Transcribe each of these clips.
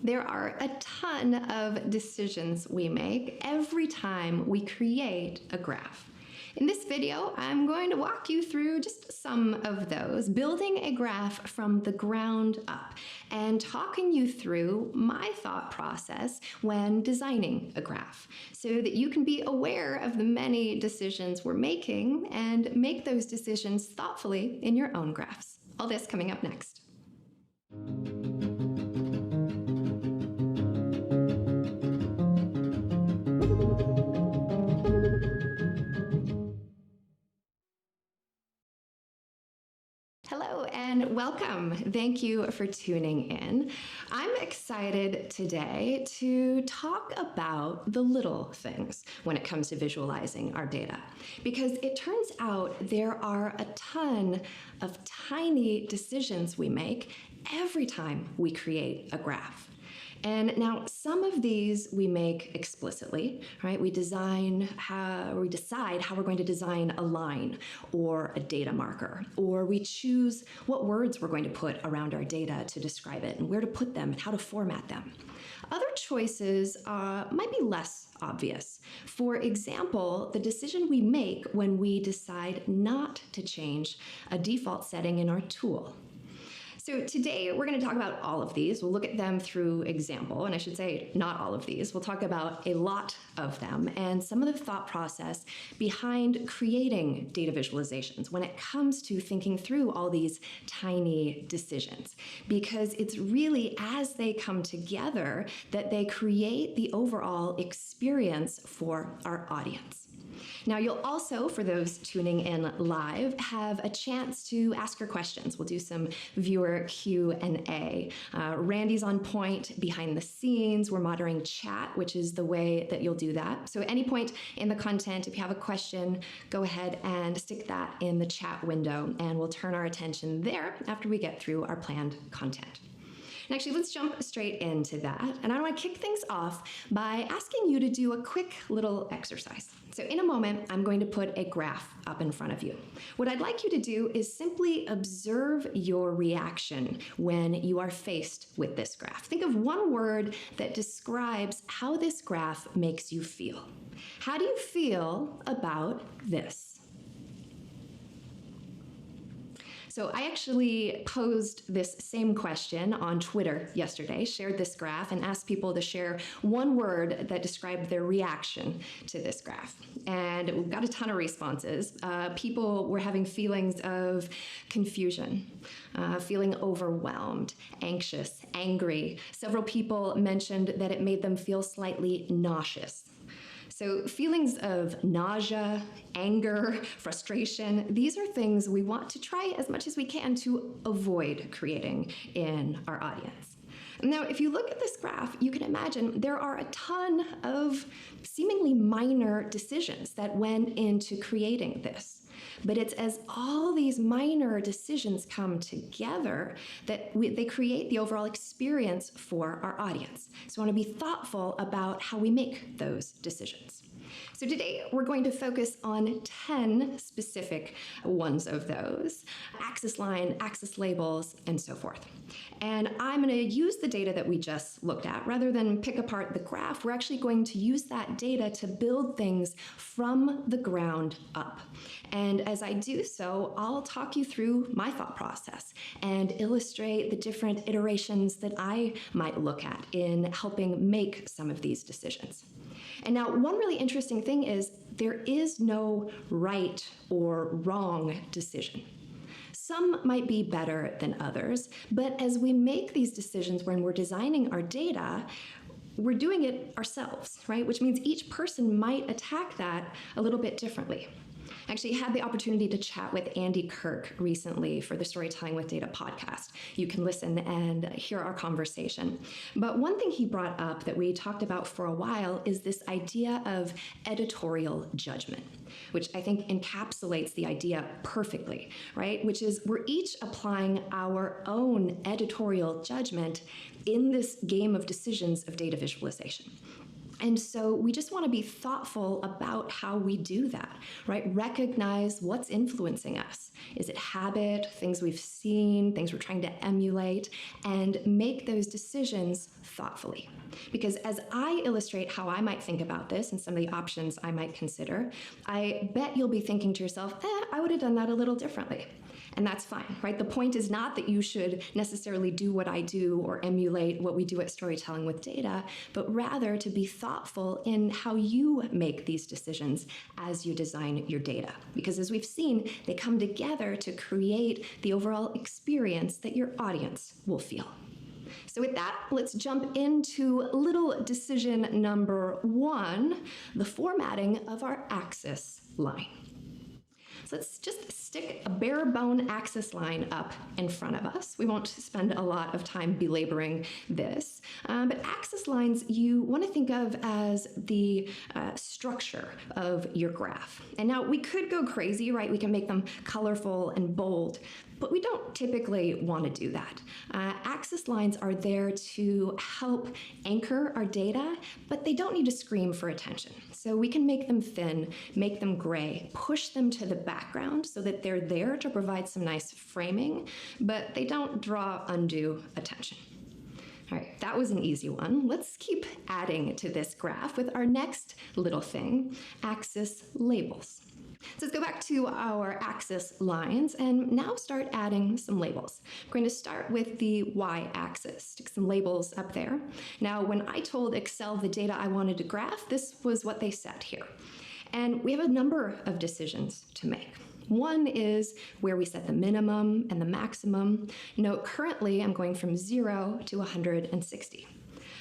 There are a ton of decisions we make every time we create a graph. In this video, I'm going to walk you through just some of those, building a graph from the ground up and talking you through my thought process when designing a graph so that you can be aware of the many decisions we're making and make those decisions thoughtfully in your own graphs. All this coming up next. Hello and welcome. Thank you for tuning in. I'm excited today to talk about the little things when it comes to visualizing our data, because it turns out there are a ton of tiny decisions we make every time we create a graph. And now some of these we make explicitly, right? We decide how we're going to design a line or a data marker, or we choose what words we're going to put around our data to describe it and where to put them and how to format them. Other choices might be less obvious. For example, the decision we make when we decide not to change a default setting in our tool. So today we're going to talk about all of these. We'll look at them through example, and I should say not all of these. We'll talk about a lot of them and some of the thought process behind creating data visualizations when it comes to thinking through all these tiny decisions, because it's really as they come together that they create the overall experience for our audience. Now, you'll also, for those tuning in live, have a chance to ask your questions. We'll do some viewer Q&A. Randy's on point behind the scenes. We're monitoring chat, which is the way that you'll do that. So at any point in the content, if you have a question, go ahead and stick that in the chat window, and we'll turn our attention there after we get through our planned content. And actually, let's jump straight into that. And I want to kick things off by asking you to do a quick little exercise. So in a moment, I'm going to put a graph up in front of you. What I'd like you to do is simply observe your reaction when you are faced with this graph. Think of one word that describes how this graph makes you feel. How do you feel about this? So I actually posed this same question on Twitter yesterday, shared this graph, and asked people to share one word that described their reaction to this graph. And we got a ton of responses. People were having feelings of confusion, feeling overwhelmed, anxious, angry. Several people mentioned that it made them feel slightly nauseous. So feelings of nausea, anger, frustration, these are things we want to try as much as we can to avoid creating in our audience. Now, if you look at this graph, you can imagine there are a ton of seemingly minor decisions that went into creating this. But it's as all these minor decisions come together that they create the overall experience for our audience. So I want to be thoughtful about how we make those decisions. So today we're going to focus on 10 specific ones of those: axis line, axis labels, and so forth. And I'm going to use the data that we just looked at. Rather than pick apart the graph, we're actually going to use that data to build things from the ground up. And as I do so, I'll talk you through my thought process and illustrate the different iterations that I might look at in helping make some of these decisions. And now, one really interesting thing is there is no right or wrong decision. Some might be better than others, but as we make these decisions when we're designing our data, we're doing it ourselves, right? Which means each person might attack that a little bit differently. Actually had the opportunity to chat with Andy Kirk recently for the Storytelling with Data podcast. You can listen and hear our conversation. But one thing he brought up that we talked about for a while is this idea of editorial judgment, which I think encapsulates the idea perfectly, right? Which is we're each applying our own editorial judgment in this game of decisions of data visualization. And so we just want to be thoughtful about how we do that, right? Recognize what's influencing us. Is it habit, things we've seen, things we're trying to emulate, and make those decisions thoughtfully. Because as I illustrate how I might think about this and some of the options I might consider, I bet you'll be thinking to yourself, I would have done that a little differently. And that's fine, right? The point is not that you should necessarily do what I do or emulate what we do at Storytelling with Data, but rather to be thoughtful in how you make these decisions as you design your data. Because as we've seen, they come together to create the overall experience that your audience will feel. So with that, let's jump into little decision number 1, the formatting of our axis line. So let's just stick a bare bone axis line up in front of us. We won't spend a lot of time belaboring this, but axis lines you want to think of as the structure of your graph. And now we could go crazy, right? We can make them colorful and bold, but we don't typically want to do that. Axis lines are there to help anchor our data, but they don't need to scream for attention. So we can make them thin, make them gray, push them to the background so that they're there to provide some nice framing, but they don't draw undue attention. All right, that was an easy one. Let's keep adding to this graph with our next little thing, axis labels. So let's go back to our axis lines and now start adding some labels. We're going to start with the y-axis, stick some labels up there. Now, when I told Excel the data I wanted to graph, this was what they said here. And we have a number of decisions to make. One is where we set the minimum and the maximum. Note, currently I'm going from 0 to 160.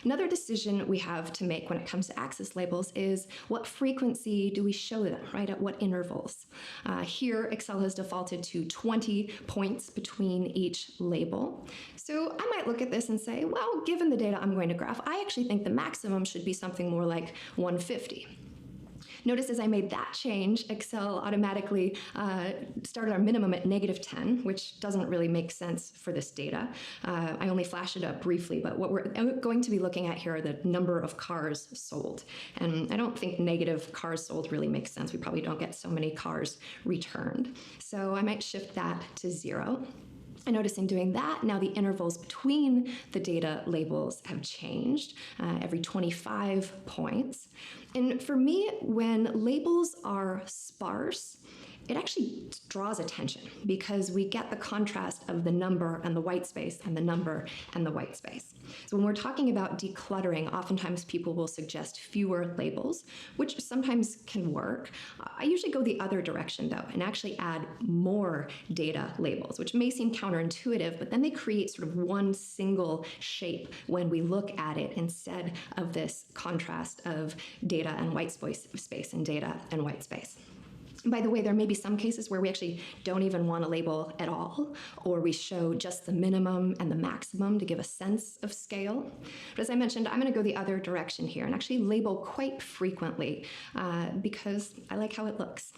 Another decision we have to make when it comes to axis labels is what frequency do we show them, right? At what intervals? Here, Excel has defaulted to 20 points between each label. So I might look at this and say, well, given the data I'm going to graph, I actually think the maximum should be something more like 150. Notice as I made that change, Excel automatically started our minimum at -10, which doesn't really make sense for this data. I only flashed it up briefly, but what we're going to be looking at here are the number of cars sold. And I don't think negative cars sold really makes sense. We probably don't get so many cars returned. So I might shift that to 0. I notice in doing that, now the intervals between the data labels have changed every 25 points. And for me, when labels are sparse, it actually draws attention because we get the contrast of the number and the white space and the number and the white space. So when we're talking about decluttering, oftentimes people will suggest fewer labels, which sometimes can work. I usually go the other direction though and actually add more data labels, which may seem counterintuitive, but then they create sort of one single shape when we look at it instead of this contrast of data and white space and data and white space. By the way, there may be some cases where we actually don't even want a label at all, or we show just the minimum and the maximum to give a sense of scale. But as I mentioned, I'm going to go the other direction here and actually label quite frequently because I like how it looks.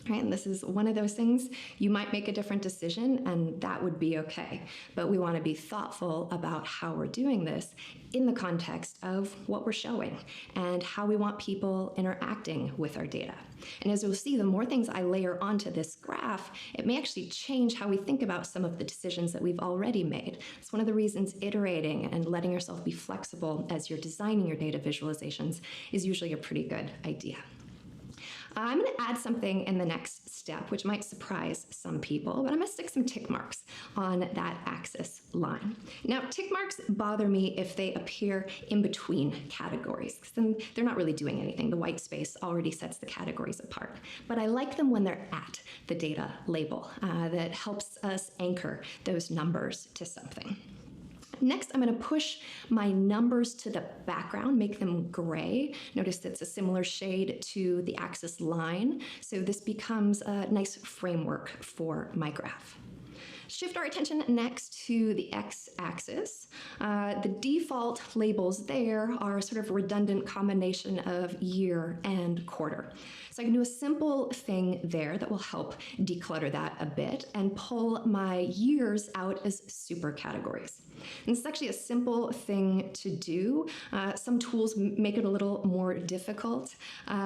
Right? And this is one of those things you might make a different decision and that would be okay. But we want to be thoughtful about how we're doing this in the context of what we're showing and how we want people interacting with our data. And as we'll see, the more things I layer onto this graph, it may actually change how we think about some of the decisions that we've already made. It's one of the reasons iterating and letting yourself be flexible as you're designing your data visualizations is usually a pretty good idea. I'm going to add something in the next step, which might surprise some people, but I'm going to stick some tick marks on that axis line. Now, tick marks bother me if they appear in between categories, because then they're not really doing anything. The white space already sets the categories apart. But I like them when they're at the data label. That helps us anchor those numbers to something. Next, I'm going to push my numbers to the background, make them gray. Notice that's a similar shade to the axis line, so this becomes a nice framework for my graph. Shift our attention next to the x-axis. The default labels there are sort of a redundant combination of year and quarter. So I can do a simple thing there that will help declutter that a bit and pull my years out as super categories. And this is actually a simple thing to do. Some tools make it a little more difficult.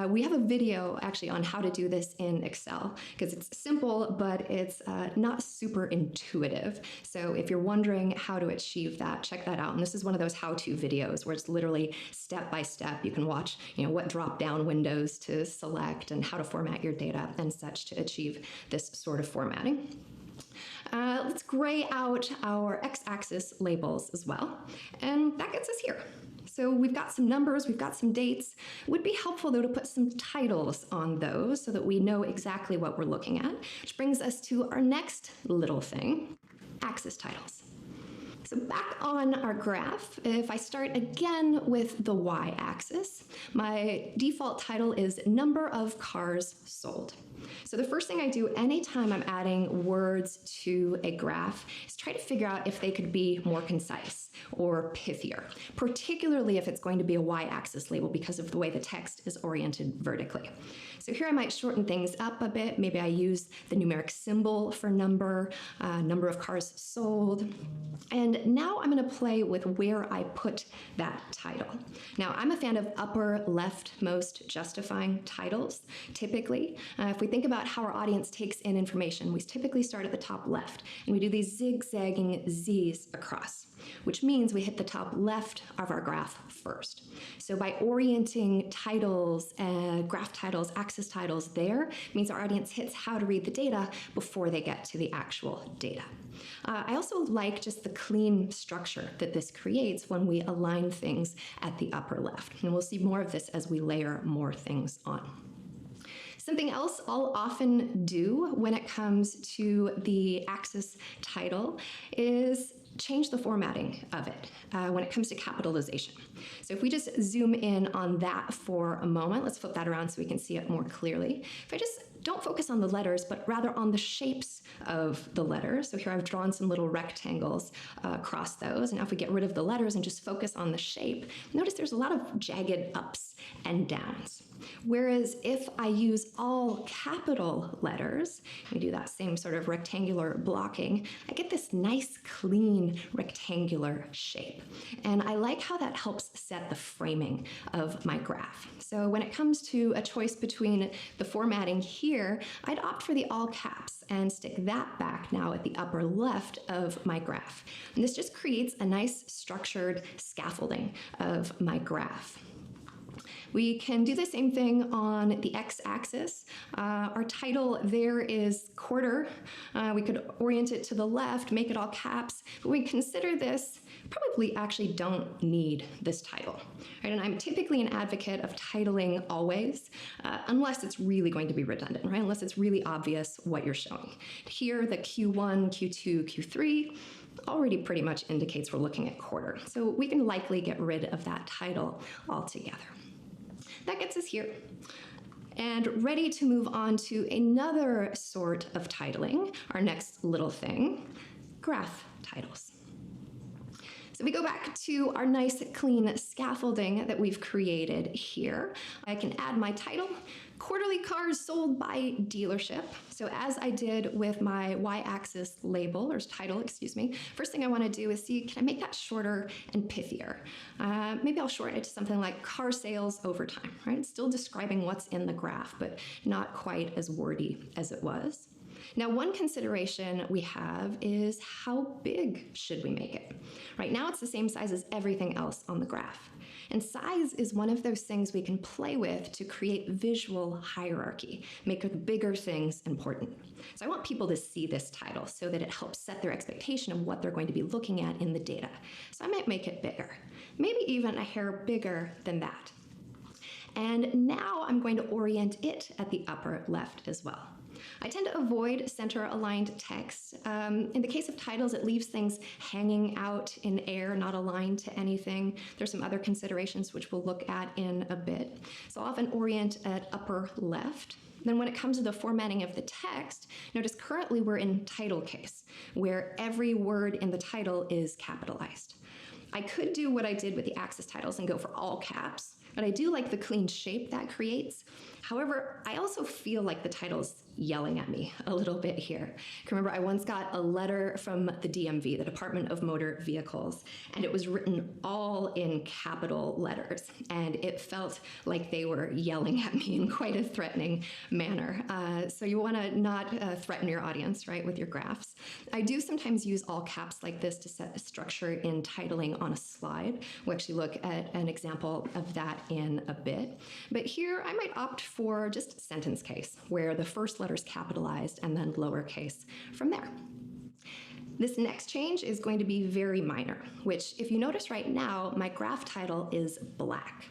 We have a video actually on how to do this in Excel because it's simple, but it's not super intuitive. So if you're wondering how to achieve that, check that out. And this is one of those how-to videos where it's literally step by step. You can watch, what drop-down windows to select and how to format your data and such to achieve this sort of formatting. Let's gray out our x-axis labels as well, and that gets us here. So we've got some numbers, we've got some dates. It would be helpful though to put some titles on those so that we know exactly what we're looking at, which brings us to our next little thing, axis titles. So back on our graph, if I start again with the y-axis, my default title is number of cars sold. So the first thing I do anytime I'm adding words to a graph is try to figure out if they could be more concise or pithier, particularly if it's going to be a y-axis label because of the way the text is oriented vertically. So here I might shorten things up a bit. Maybe I use the numeric symbol for number, number of cars sold. And now I'm going to play with where I put that title. Now, I'm a fan of upper leftmost justifying titles, typically. If we think about how our audience takes in information, we typically start at the top left, and we do these zigzagging Z's across, which means we hit the top left of our graph first. So by orienting titles, graph titles, axis titles there, means our audience hits how to read the data before they get to the actual data. I also like just the clean structure that this creates when we align things at the upper left. And we'll see more of this as we layer more things on. Something else I'll often do when it comes to the axis title is change the formatting of it when it comes to capitalization. So if we just zoom in on that for a moment, let's flip that around so we can see it more clearly. If I just don't focus on the letters, but rather on the shapes of the letters. So here I've drawn some little rectangles across those. And now if we get rid of the letters and just focus on the shape, notice there's a lot of jagged ups and downs. Whereas if I use all capital letters, we do that same sort of rectangular blocking, I get this nice, clean, rectangular shape. And I like how that helps set the framing of my graph. So when it comes to a choice between the formatting here, I'd opt for the all caps and stick that back now at the upper left of my graph. And this just creates a nice structured scaffolding of my graph. We can do the same thing on the x-axis. Our title there is quarter. We could orient it to the left, make it all caps, but we consider this, probably actually don't need this title. Right? And I'm typically an advocate of titling always, unless it's really going to be redundant, right? Unless it's really obvious what you're showing. Here, the Q1, Q2, Q3, already pretty much indicates we're looking at quarter. So we can likely get rid of that title altogether. That gets us here. And ready to move on to another sort of titling, our next little thing, graph titles. So we go back to our nice clean scaffolding that we've created here. I can add my title, quarterly cars sold by dealership. So as I did with my y-axis label, or title, excuse me, first thing I want to do is see, can I make that shorter and pithier? Maybe I'll shorten it to something like car sales over time, right? It's still describing what's in the graph, but not quite as wordy as it was. Now, one consideration we have is how big should we make it? Right now, it's the same size as everything else on the graph. And size is one of those things we can play with to create visual hierarchy, make the bigger things important. So I want people to see this title so that it helps set their expectation of what they're going to be looking at in the data. So I might make it bigger, maybe even a hair bigger than that. And now I'm going to orient it at the upper left as well. I tend to avoid center-aligned text. In the case of titles, it leaves things hanging out in air, not aligned to anything. There's some other considerations which we'll look at in a bit. So I'll often orient at upper left. Then when it comes to the formatting of the text, notice currently we're in title case, where every word in the title is capitalized. I could do what I did with the Axis titles and go for all caps, but I do like the clean shape that creates. However, I also feel like the title's yelling at me a little bit here. Remember, I once got a letter from the DMV, the Department of Motor Vehicles, and it was written all in capital letters, and it felt like they were yelling at me in quite a threatening manner. So you want to not threaten your audience, right, with your graphs. I do sometimes use all caps like this to set the structure in titling on a slide. We'll actually look at an example of that in a bit. But here I might opt for just sentence case, where the first letter is capitalized and then lowercase from there. This next change is going to be very minor, which if you notice right now, my graph title is black.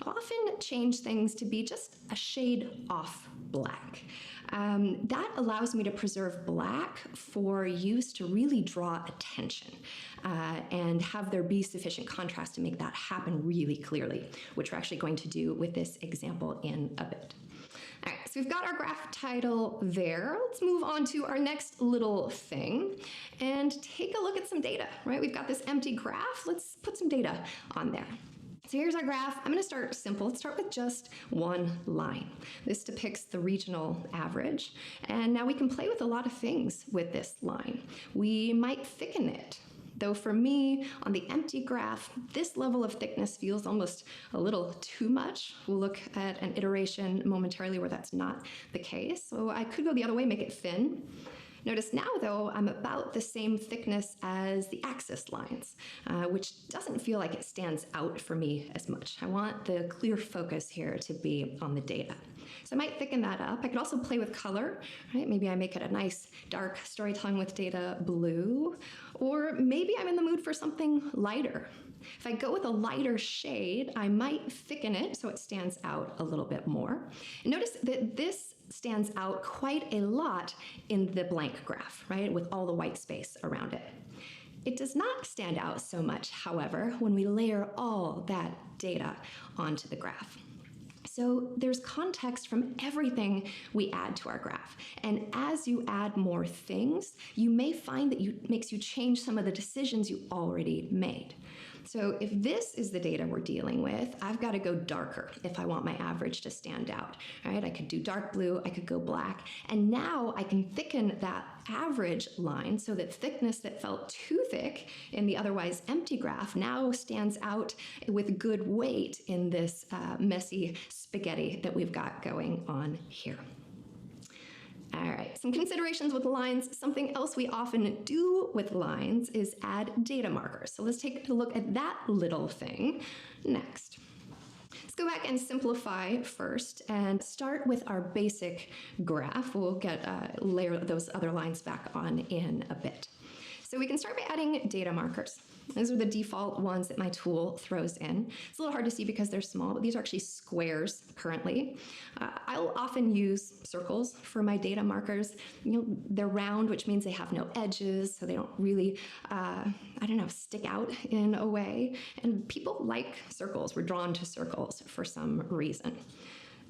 I'll often change things to be just a shade off black. That allows me to preserve black for use to really draw attention and have there be sufficient contrast to make that happen really clearly, which we're actually going to do with this example in a bit. All right, so we've got our graph title there. Let's move on to our next little thing and take a look at some data, right? We've got this empty graph. Let's put some data on there. So here's our graph. I'm going to start simple. Let's start with just one line. This depicts the regional average. And now we can play with a lot of things with this line. We might thicken it. Though for me, on the empty graph, this level of thickness feels almost a little too much. We'll look at an iteration momentarily where that's not the case. So I could go the other way, make it thin. Notice now, though, I'm about the same thickness as the axis lines, which doesn't feel like it stands out for me as much. I want the clear focus here to be on the data. So I might thicken that up. I could also play with color, right? Maybe I make it a nice dark storytelling with data blue, or maybe I'm in the mood for something lighter. If I go with a lighter shade, I might thicken it so it stands out a little bit more. And notice that this stands out quite a lot in the blank graph, right, with all the white space around it. It does not stand out so much, however, when we layer all that data onto the graph. So there's context from everything we add to our graph. And as you add more things, you may find that it makes you change some of the decisions you already made. So if this is the data we're dealing with, I've got to go darker if I want my average to stand out, right? I could do dark blue, I could go black, and now I can thicken that average line so that thickness that felt too thick in the otherwise empty graph now stands out with good weight in this messy spaghetti that we've got going on here. All right, some considerations with lines. Something else we often do with lines is add data markers. So let's take a look at that little thing next. Let's go back and simplify first and start with our basic graph. We'll layer those other lines back on in a bit. So we can start by adding data markers. Those are the default ones that my tool throws in. It's a little hard to see because they're small, but these are actually squares currently. I'll often use circles for my data markers. They're round, which means they have no edges, so they don't really, stick out in a way. And people like circles. We're drawn to circles for some reason.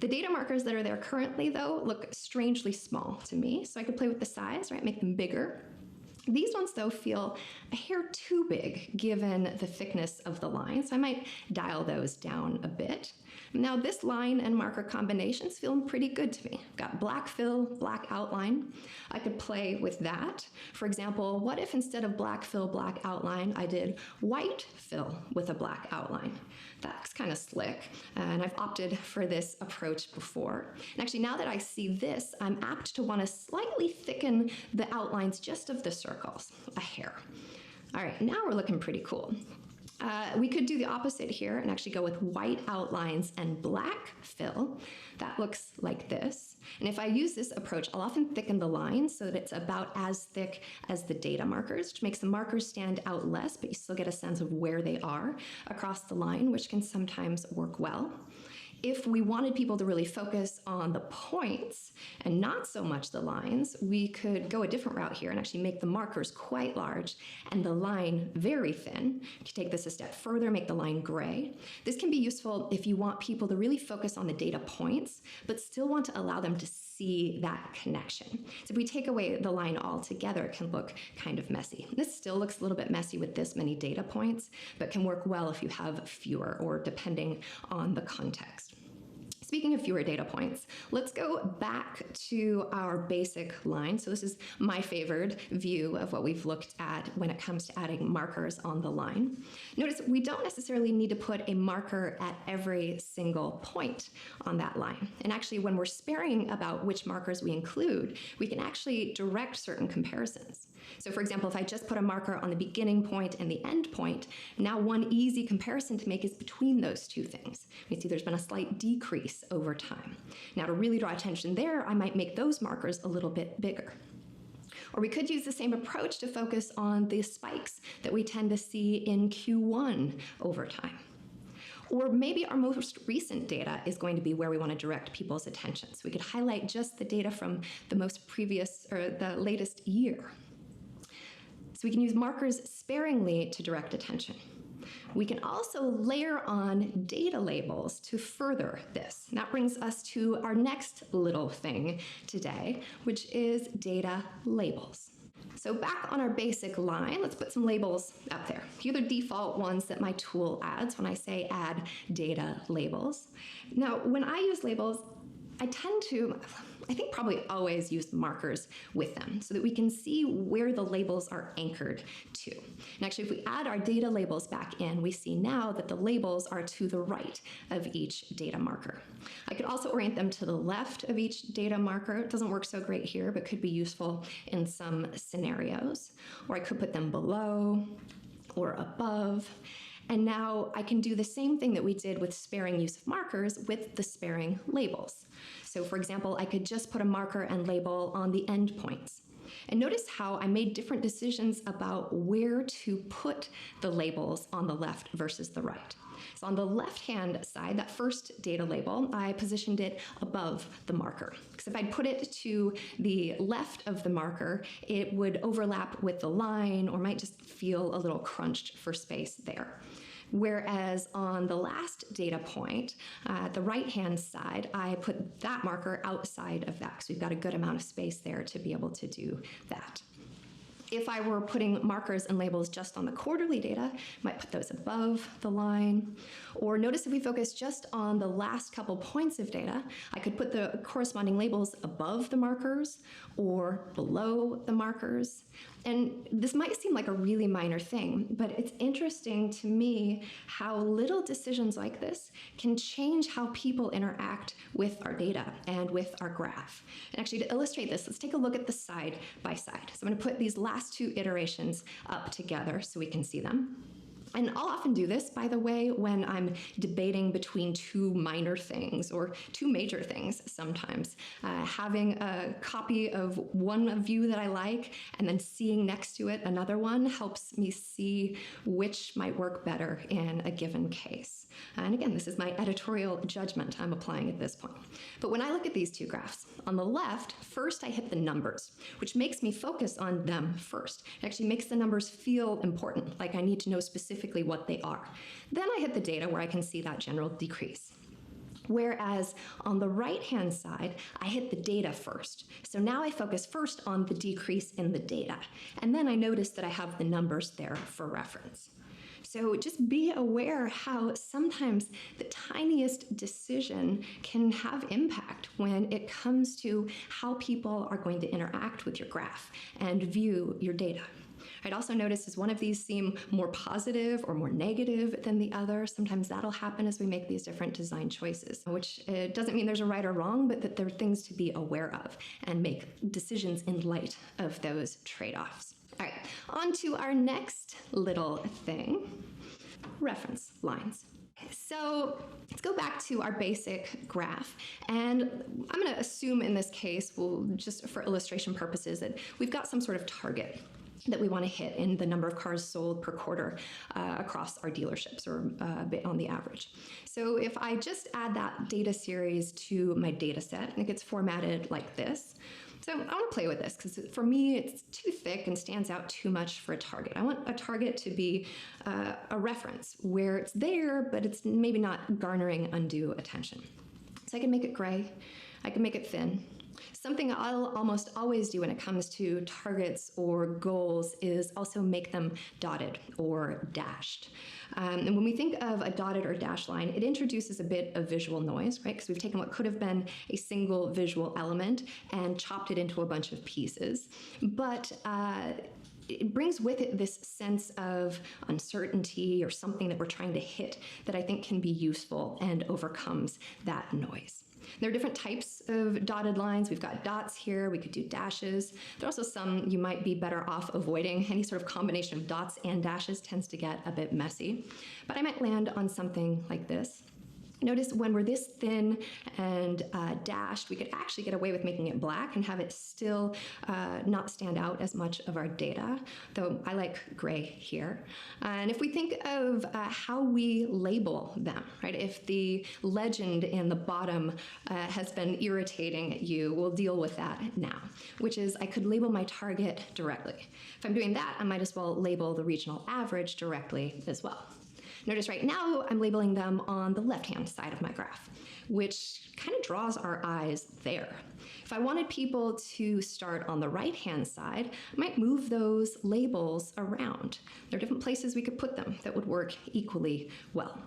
The data markers that are there currently, though, look strangely small to me, so I could play with the size, right? Make them bigger. These ones, though, feel a hair too big given the thickness of the line, so I might dial those down a bit. Now, this line and marker combination's feeling pretty good to me. I've got black fill, black outline. I could play with that. For example, what if instead of black fill, black outline, I did white fill with a black outline? That's kind of slick, and I've opted for this approach before. And actually, now that I see this, I'm apt to want to slightly thicken the outlines just of the circles, a hair. All right, now we're looking pretty cool. We could do the opposite here and actually go with white outlines and black fill. That looks like this. And if I use this approach, I'll often thicken the lines so that it's about as thick as the data markers, which makes the markers stand out less, but you still get a sense of where they are across the line, which can sometimes work well. If we wanted people to really focus on the points and not so much the lines, we could go a different route here and actually make the markers quite large and the line very thin. You could take this a step further, make the line gray. This can be useful if you want people to really focus on the data points, but still want to allow them to see that connection. So if we take away the line altogether, it can look kind of messy. This still looks a little bit messy with this many data points, but can work well if you have fewer or depending on the context. Speaking of fewer data points, let's go back to our basic line. So this is my favored view of what we've looked at when it comes to adding markers on the line. Notice we don't necessarily need to put a marker at every single point on that line. And actually, when we're sparing about which markers we include, we can actually direct certain comparisons. So for example, if I just put a marker on the beginning point and the end point, now one easy comparison to make is between those two things. We see there's been a slight decrease over time. Now to really draw attention there, I might make those markers a little bit bigger. Or we could use the same approach to focus on the spikes that we tend to see in Q1 over time. Or maybe our most recent data is going to be where we want to direct people's attention. So we could highlight just the data from the most previous or the latest year. So we can use markers sparingly to direct attention. We can also layer on data labels to further this. And that brings us to our next little thing today, which is data labels. So back on our basic line, let's put some labels up there. Here are the default ones that my tool adds when I say add data labels. Now, when I use labels, I tend to, I think probably always use markers with them so that we can see where the labels are anchored to. And actually, if we add our data labels back in, we see now that the labels are to the right of each data marker. I could also orient them to the left of each data marker. It doesn't work so great here, but could be useful in some scenarios. Or I could put them below or above. And now I can do the same thing that we did with sparing use of markers with the sparing labels. So for example, I could just put a marker and label on the endpoints. And notice how I made different decisions about where to put the labels on the left versus the right. So on the left-hand side, that first data label, I positioned it above the marker. Because if I'd put it to the left of the marker, it would overlap with the line or might just feel a little crunched for space there. Whereas on the last data point, the right-hand side, I put that marker outside of that, because we've got a good amount of space there to be able to do that. If I were putting markers and labels just on the quarterly data, I might put those above the line. Or notice if we focus just on the last couple points of data, I could put the corresponding labels above the markers or below the markers. And this might seem like a really minor thing, but it's interesting to me how little decisions like this can change how people interact with our data and with our graph. And actually, to illustrate this, let's take a look at the side by side. So I'm going to put these last two iterations up together so we can see them. And I'll often do this, by the way, when I'm debating between two minor things or two major things sometimes. Having a copy of one view that I like and then seeing next to it another one helps me see which might work better in a given case. And again, this is my editorial judgment I'm applying at this point. But when I look at these two graphs, on the left, first I hit the numbers, which makes me focus on them first. It actually makes the numbers feel important, like I need to know specifically what they are. Then I hit the data where I can see that general decrease. Whereas on the right-hand side, I hit the data first. So now I focus first on the decrease in the data. And then I notice that I have the numbers there for reference. So just be aware how sometimes the tiniest decision can have impact when it comes to how people are going to interact with your graph and view your data. I'd also notice as one of these seem more positive or more negative than the other, sometimes that'll happen as we make these different design choices, which doesn't mean there's a right or wrong, but that there are things to be aware of and make decisions in light of those trade-offs. All right, on to our next little thing, reference lines. So let's go back to our basic graph. And I'm going to assume in this case, we'll just for illustration purposes, that we've got some sort of target. that we want to hit in the number of cars sold per quarter across our dealerships, or on the average. So if I just add that data series to my data set, and it gets formatted like this. So I want to play with this because for me it's too thick and stands out too much for a target. I want a target to be a reference where it's there, but it's maybe not garnering undue attention. So I can make it gray, I can make it thin. Something I'll almost always do when it comes to targets or goals is also make them dotted or dashed. And when we think of a dotted or dashed line, it introduces a bit of visual noise, right? Because we've taken what could have been a single visual element and chopped it into a bunch of pieces. But it brings with it this sense of uncertainty or something that we're trying to hit that I think can be useful and overcomes that noise. There are different types of dotted lines. We've got dots here, we could do dashes. There are also some you might be better off avoiding. Any sort of combination of dots and dashes tends to get a bit messy. But I might land on something like this. Notice when we're this thin and dashed, we could actually get away with making it black and have it still not stand out as much of our data, though I like gray here. And if we think of how we label them, right? If the legend in the bottom has been irritating you, we'll deal with that now, which is I could label my target directly. If I'm doing that, I might as well label the regional average directly as well. Notice right now I'm labeling them on the left-hand side of my graph, which kind of draws our eyes there. If I wanted people to start on the right-hand side, I might move those labels around. There are different places we could put them that would work equally well.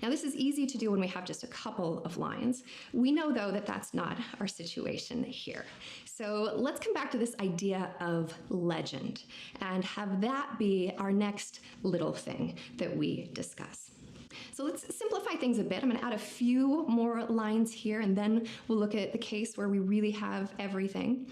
Now, this is easy to do when we have just a couple of lines. We know, though, that that's not our situation here. So let's come back to this idea of legend and have that be our next little thing that we discuss. So let's simplify things a bit. I'm going to add a few more lines here, and then we'll look at the case where we really have everything.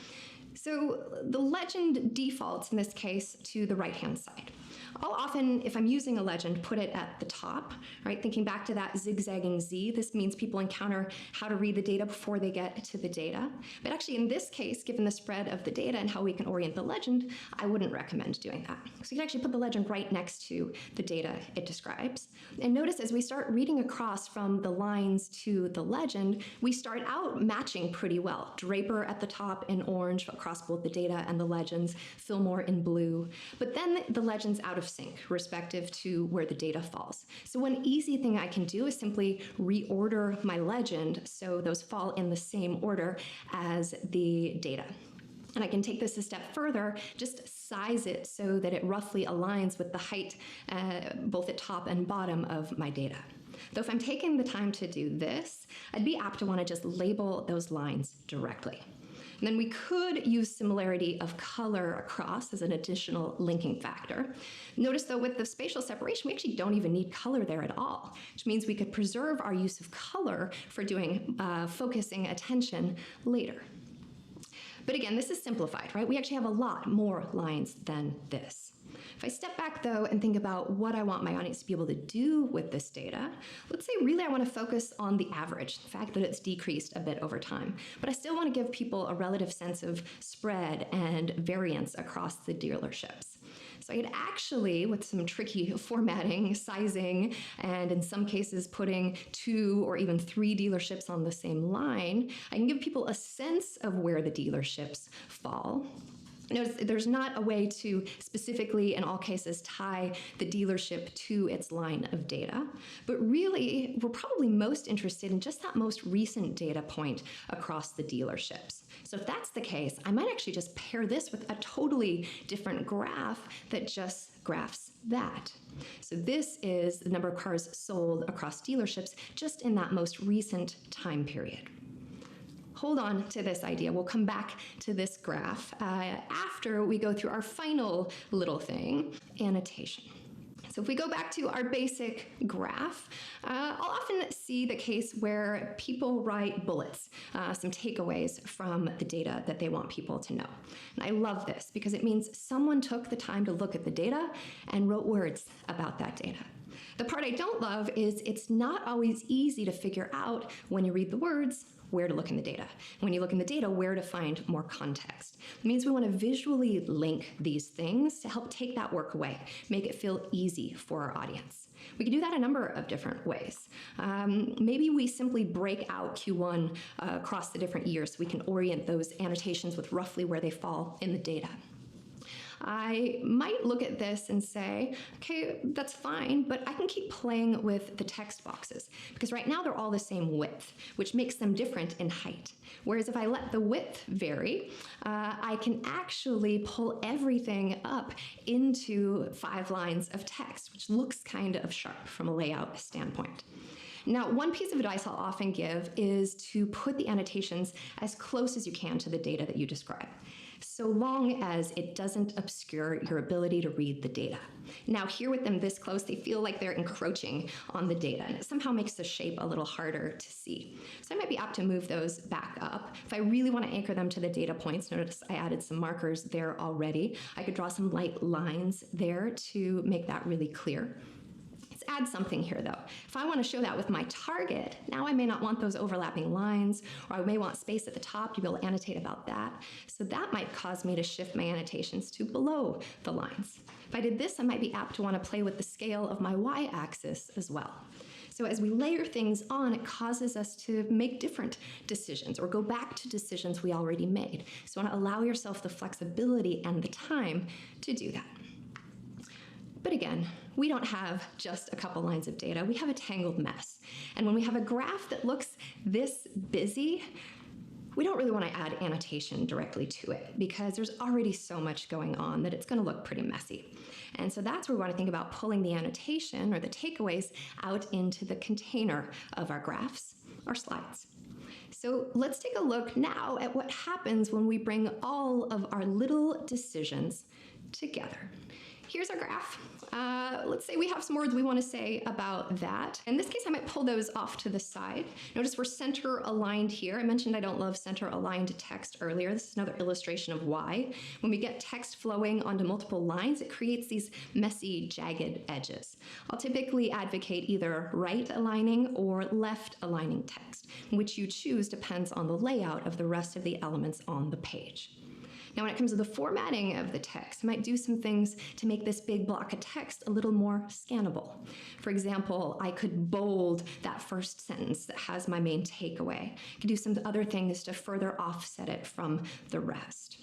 So the legend defaults, in this case, to the right-hand side. I'll often, if I'm using a legend, put it at the top, right? Thinking back to that zigzagging Z, this means people encounter how to read the data before they get to the data. But actually in this case, given the spread of the data and how we can orient the legend, I wouldn't recommend doing that. So you can actually put the legend right next to the data it describes. And notice as we start reading across from the lines to the legend, we start out matching pretty well. Draper at the top in orange across both the data and the legends, Fillmore in blue. But then the legend's out of sync, respective to where the data falls. So one easy thing I can do is simply reorder my legend so those fall in the same order as the data. And I can take this a step further, just size it so that it roughly aligns with the height, both at top and bottom of my data. Though if I'm taking the time to do this, I'd be apt to want to just label those lines directly. And then we could use similarity of color across as an additional linking factor. Notice though with the spatial separation, we actually don't even need color there at all, which means we could preserve our use of color for doing focusing attention later. But again, this is simplified, right? We actually have a lot more lines than this. If I step back though and think about what I want my audience to be able to do with this data, let's say really I want to focus on the average, the fact that it's decreased a bit over time, but I still want to give people a relative sense of spread and variance across the dealerships. So I could actually, with some tricky formatting, sizing, and in some cases putting 2 or even 3 dealerships on the same line, I can give people a sense of where the dealerships fall. Notice there's not a way to specifically, in all cases, tie the dealership to its line of data, but really we're probably most interested in just that most recent data point across the dealerships. So if that's the case, I might actually just pair this with a totally different graph that just graphs that. So this is the number of cars sold across dealerships just in that most recent time period. Hold on to this idea. We'll come back to this graph after we go through our final little thing, annotation. So if we go back to our basic graph, I'll often see the case where people write bullets, some takeaways from the data that they want people to know. And I love this because it means someone took the time to look at the data and wrote words about that data. The part I don't love is it's not always easy to figure out when you read the words where to look in the data. When you look in the data, where to find more context. It means we want to visually link these things to help take that work away, make it feel easy for our audience. We can do that a number of different ways. Maybe we simply break out Q1 across the different years so we can orient those annotations with roughly where they fall in the data. I might look at this and say, okay, that's fine, but I can keep playing with the text boxes because right now they're all the same width, which makes them different in height. Whereas if I let the width vary, I can actually pull everything up into 5 lines of text, which looks kind of sharp from a layout standpoint. Now, one piece of advice I'll often give is to put the annotations as close as you can to the data that you describe, so long as it doesn't obscure your ability to read the data. Now, here with them this close, they feel like they're encroaching on the data, and it somehow makes the shape a little harder to see. So I might be apt to move those back up. If I really want to anchor them to the data points, notice I added some markers there already. I could draw some light lines there to make that really clear. Add something here though. If I want to show that with my target, now I may not want those overlapping lines, or I may want space at the top to be able to annotate about that. So that might cause me to shift my annotations to below the lines. If I did this, I might be apt to want to play with the scale of my y-axis as well. So as we layer things on, it causes us to make different decisions or go back to decisions we already made. So you want to allow yourself the flexibility and the time to do that. But again, we don't have just a couple lines of data. We have a tangled mess. And when we have a graph that looks this busy, we don't really want to add annotation directly to it because there's already so much going on that it's going to look pretty messy. And so that's where we want to think about pulling the annotation or the takeaways out into the container of our graphs, our slides. So let's take a look now at what happens when we bring all of our little decisions together. Here's our graph. Let's say we have some words we want to say about that. In this case, I might pull those off to the side. Notice we're center aligned here. I mentioned I don't love center aligned text earlier. This is another illustration of why. When we get text flowing onto multiple lines, it creates these messy, jagged edges. I'll typically advocate either right aligning or left aligning text. Which you choose depends on the layout of the rest of the elements on the page. Now, when it comes to the formatting of the text, I might do some things to make this big block of text a little more scannable. For example, I could bold that first sentence that has my main takeaway. I could do some other things to further offset it from the rest.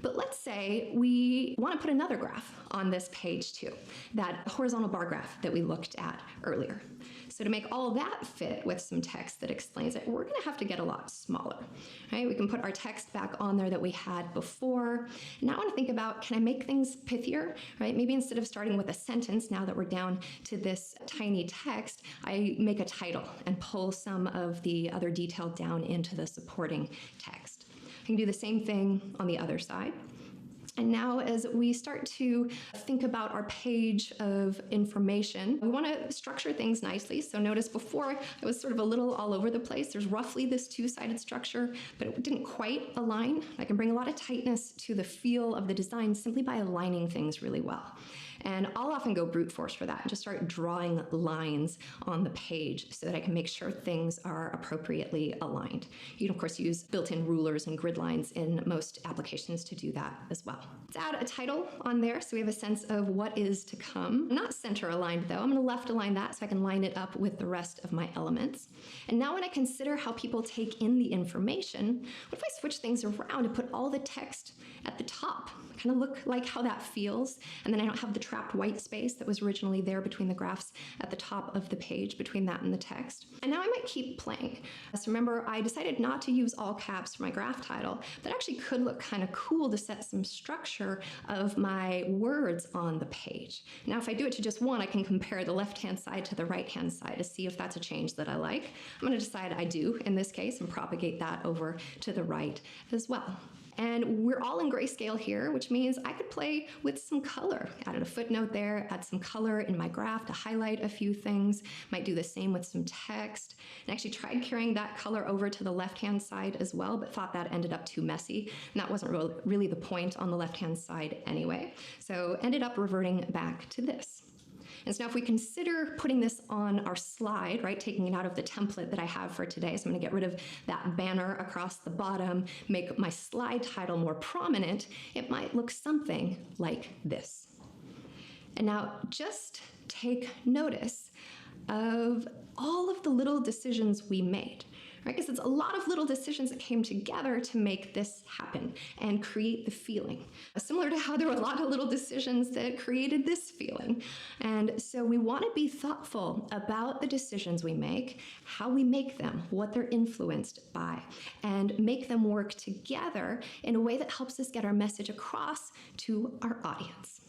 But let's say we want to put another graph on this page too, that horizontal bar graph that we looked at earlier. So to make all that fit with some text that explains it, we're going to have to get a lot smaller. Right? We can put our text back on there that we had before. Now I want to think about, can I make things pithier? Right? Maybe instead of starting with a sentence, now that we're down to this tiny text, I make a title and pull some of the other detail down into the supporting text. I can do the same thing on the other side. And now as we start to think about our page of information, we want to structure things nicely. So notice before I was sort of a little all over the place. There's roughly this two-sided structure, but it didn't quite align. I can bring a lot of tightness to the feel of the design simply by aligning things really well. And I'll often go brute force for that and just start drawing lines on the page so that I can make sure things are appropriately aligned. You can, of course, use built-in rulers and grid lines in most applications to do that as well. Let's add a title on there so we have a sense of what is to come. Not center aligned though. I'm going to left align that so I can line it up with the rest of my elements. And now when I consider how people take in the information, what if I switch things around and put all the text at the top? Kind of look like how that feels, and then I don't have the trapped white space that was originally there between the graphs at the top of the page, between that and the text. And now I might keep playing. So remember, I decided not to use all caps for my graph title. That actually could look kind of cool to set some structure of my words on the page. Now, if I do it to just one, I can compare the left-hand side to the right-hand side to see if that's a change that I like. I'm going to decide I do in this case and propagate that over to the right as well. And we're all in grayscale here, which means I could play with some color. Added a footnote there, add some color in my graph to highlight a few things. Might do the same with some text. And actually tried carrying that color over to the left-hand side as well, but thought that ended up too messy. And that wasn't really the point on the left-hand side anyway. So ended up reverting back to this. And so now if we consider putting this on our slide, right, taking it out of the template that I have for today, so I'm going to get rid of that banner across the bottom, make my slide title more prominent, it might look something like this. And now just take notice of all of the little decisions we made, right? Because it's a lot of little decisions that came together to make this happen and create the feeling. Similar to how there were a lot of little decisions that created this feeling. And so we want to be thoughtful about the decisions we make, how we make them, what they're influenced by, and make them work together in a way that helps us get our message across to our audience.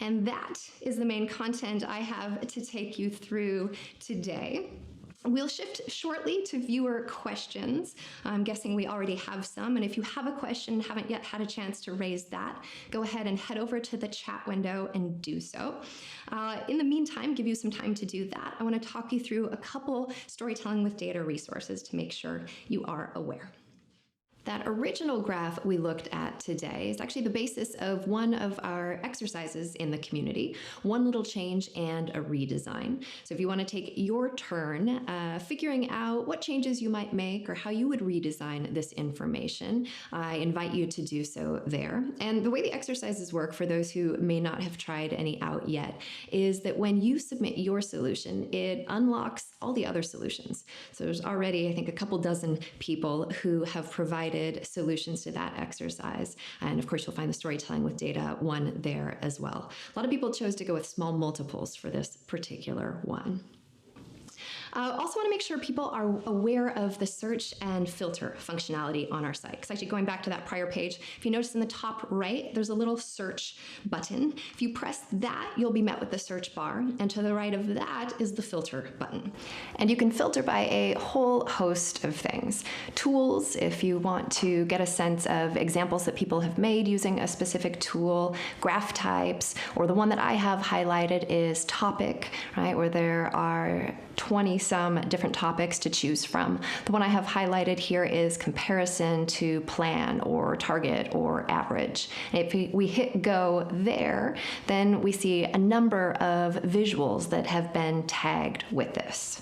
And that is the main content I have to take you through today. We'll shift shortly to viewer questions. I'm guessing we already have some, and if you have a question and haven't yet had a chance to raise that, go ahead and head over to the chat window and do so. In the meantime, give you some time to do that. I want to talk you through a couple storytelling with data resources to make sure you are aware. That original graph we looked at today is actually the basis of one of our exercises in the community, one little change and a redesign. So if you want to take your turn figuring out what changes you might make or how you would redesign this information, I invite you to do so there. And the way the exercises work, for those who may not have tried any out yet, is that when you submit your solution, it unlocks all the other solutions. So there's already, I think, a couple dozen people who have provided solutions to that exercise. And of course, you'll find the storytelling with data one there as well. A lot of people chose to go with small multiples for this particular one. Also want to make sure people are aware of the search and filter functionality on our site. Because actually going back to that prior page, if you notice in the top right, there's a little search button. If you press that, you'll be met with the search bar. And to the right of that is the filter button. And you can filter by a whole host of things. Tools, if you want to get a sense of examples that people have made using a specific tool, graph types, or the one that I have highlighted is topic, right, where there are 20-some different topics to choose from. The one I have highlighted here is comparison to plan or target or average. And if we hit go there, then we see a number of visuals that have been tagged with this.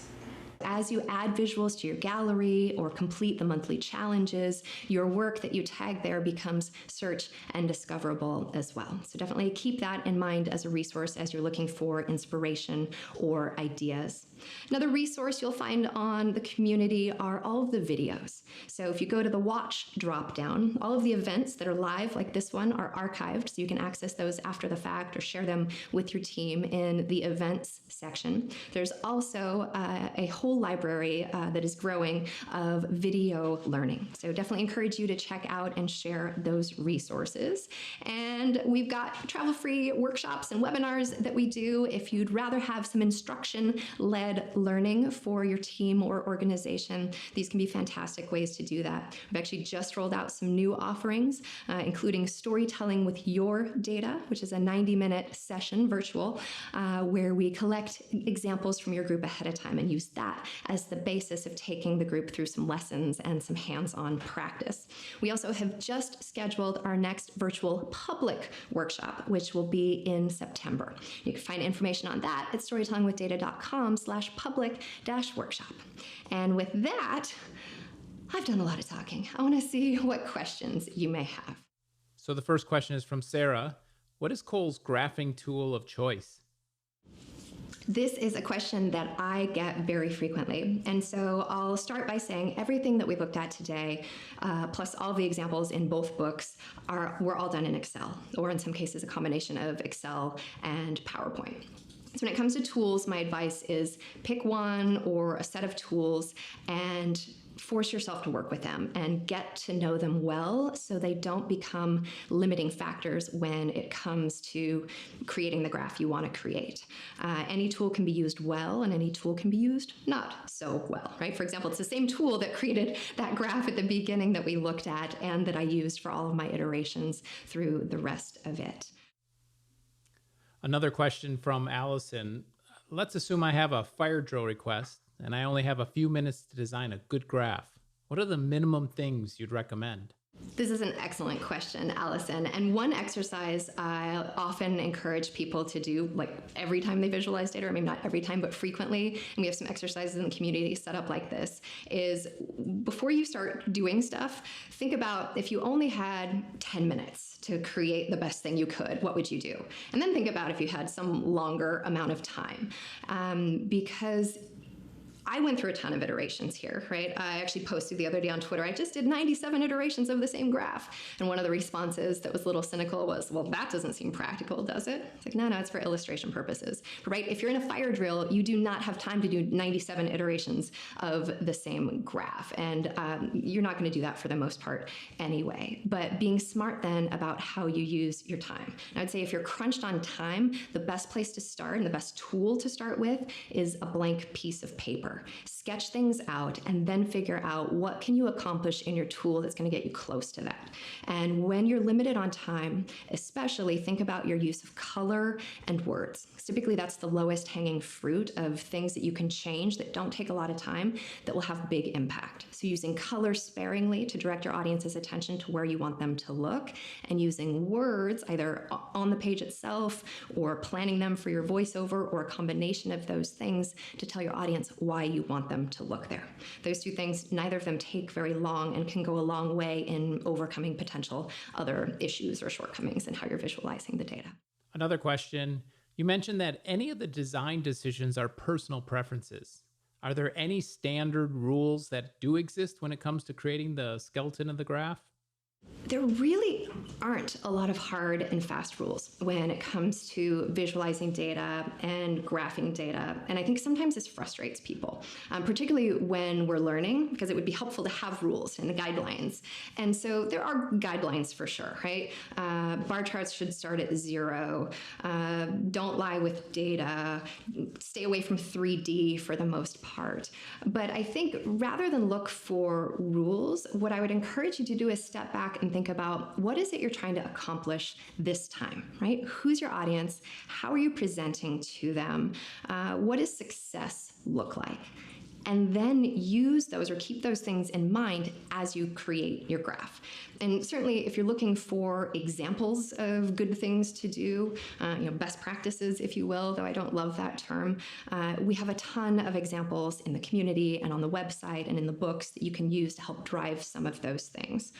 As you add visuals to your gallery or complete the monthly challenges, your work that you tag there becomes search and discoverable as well. So definitely keep that in mind as a resource as you're looking for inspiration or ideas. Another resource you'll find on the community are all of the videos. So if you go to the watch drop-down, all of the events that are live, like this one, are archived, so you can access those after the fact or share them with your team in the events section. There's also a whole library that is growing of video learning. So definitely encourage you to check out and share those resources. And we've got travel-free workshops and webinars that we do. If you'd rather have some instruction-led learning for your team or organization, these can be fantastic ways to do that. We've actually just rolled out some new offerings, including storytelling with your data, which is a 90-minute session virtual, where we collect examples from your group ahead of time and use that as the basis of taking the group through some lessons and some hands-on practice. We also have just scheduled our next virtual public workshop, which will be in September. You can find information on that at storytellingwithdata.com/public-workshop. And with that, I've done a lot of talking. I want to see what questions you may have. So the first question is from Sarah. What is Cole's graphing tool of choice? This is a question that I get very frequently. And so I'll start by saying everything that we looked at today, plus all the examples in both books, were all done in Excel, or in some cases, a combination of Excel and PowerPoint. So when it comes to tools, my advice is pick one or a set of tools and force yourself to work with them and get to know them well so they don't become limiting factors when it comes to creating the graph you want to create. Any tool can be used well and any tool can be used not so well, right? For example, it's the same tool that created that graph at the beginning that we looked at and that I used for all of my iterations through the rest of it. Another question from Allison. Let's assume I have a fire drill request and I only have a few minutes to design a good graph. What are the minimum things you'd recommend? This is an excellent question, Allison. And one exercise I often encourage people to do, like every time they visualize data, or maybe not every time, but frequently, and we have some exercises in the community set up like this, is before you start doing stuff, think about if you only had 10 minutes to create the best thing you could, what would you do? And then think about if you had some longer amount of time. Because I went through a ton of iterations here, right? I actually posted the other day on Twitter, I just did 97 iterations of the same graph. And one of the responses that was a little cynical was, well, that doesn't seem practical, does it? It's like, no, it's for illustration purposes, right? If you're in a fire drill, you do not have time to do 97 iterations of the same graph. And you're not going to do that for the most part anyway. But being smart then about how you use your time. And I would say if you're crunched on time, the best place to start and the best tool to start with is a blank piece of paper. Sketch things out and then figure out what can you accomplish in your tool that's going to get you close to that. And when you're limited on time, especially think about your use of color and words. Typically that's the lowest hanging fruit of things that you can change that don't take a lot of time that will have big impact. So using color sparingly to direct your audience's attention to where you want them to look, and using words either on the page itself or planning them for your voiceover or a combination of those things to tell your audience why you want them to look there. Those two things, neither of them take very long and can go a long way in overcoming potential other issues or shortcomings in how you're visualizing the data. Another question. You mentioned that any of the design decisions are personal preferences. Are there any standard rules that do exist when it comes to creating the skeleton of the graph? There really aren't a lot of hard and fast rules when it comes to visualizing data and graphing data. And I think sometimes this frustrates people, particularly when we're learning, because it would be helpful to have rules and guidelines. And so there are guidelines for sure, right? Bar charts should start at 0. Don't lie with data. Stay away from 3D for the most part. But I think rather than look for rules, what I would encourage you to do is step back and think about what is it you're trying to accomplish this time, right? Who's your audience? How are you presenting to them? What does success look like? And then use those or keep those things in mind as you create your graph. And certainly if you're looking for examples of good things to do, best practices, if you will, though I don't love that term, we have a ton of examples in the community and on the website and in the books that you can use to help drive some of those things.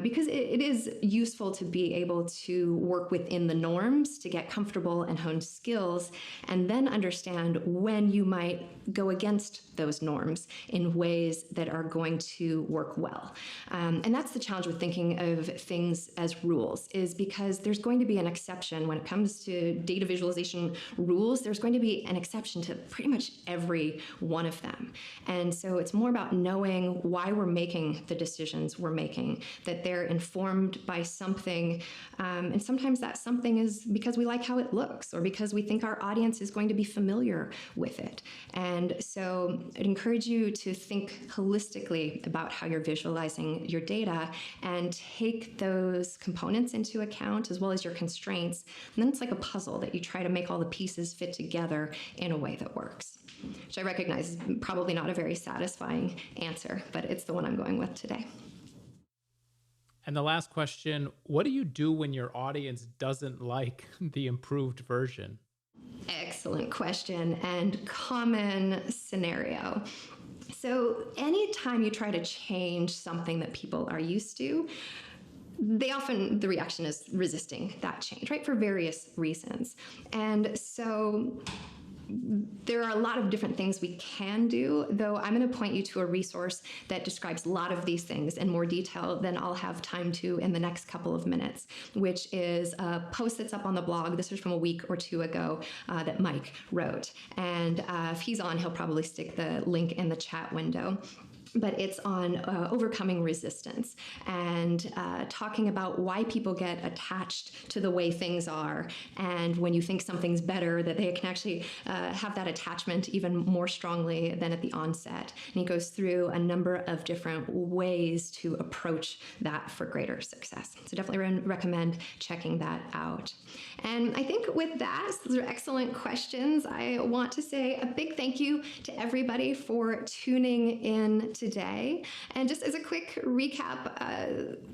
Because it is useful to be able to work within the norms to get comfortable and hone skills, and then understand when you might go against those norms in ways that are going to work well. And that's the challenge with thinking of things as rules, is because there's going to be an exception when it comes to data visualization rules. There's going to be an exception to pretty much every one of them. And so it's more about knowing why we're making the decisions we're making, that they're informed by something. And sometimes that something is because we like how it looks or because we think our audience is going to be familiar with it. And so I'd encourage you to think holistically about how you're visualizing your data and take those components into account as well as your constraints. And then it's like a puzzle that you try to make all the pieces fit together in a way that works, which I recognize is probably not a very satisfying answer, but it's the one I'm going with today. And the last question, what do you do when your audience doesn't like the improved version? Excellent question and common scenario. So anytime you try to change something that people are used to, the reaction is resisting that change, right? For various reasons. And so there are a lot of different things we can do, though I'm going to point you to a resource that describes a lot of these things in more detail than I'll have time to in the next couple of minutes, which is a post that's up on the blog. This was from a week or two ago that Mike wrote. And if he's on, he'll probably stick the link in the chat window. But it's on overcoming resistance and talking about why people get attached to the way things are. And when you think something's better, that they can actually have that attachment even more strongly than at the onset. And he goes through a number of different ways to approach that for greater success. So definitely recommend checking that out. And I think with that, those are excellent questions. I want to say a big thank you to everybody for tuning in today. And just as a quick recap,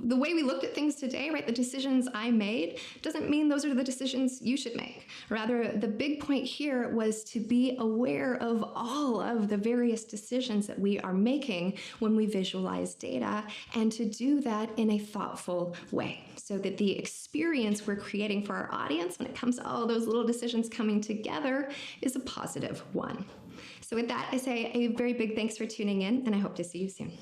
the way we looked at things today, right, the decisions I made doesn't mean those are the decisions you should make. Rather, the big point here was to be aware of all of the various decisions that we are making when we visualize data, and to do that in a thoughtful way so that the experience we're creating for our audience when it comes to all those little decisions coming together is a positive one. So with that, I say a very big thanks for tuning in, and I hope to see you soon.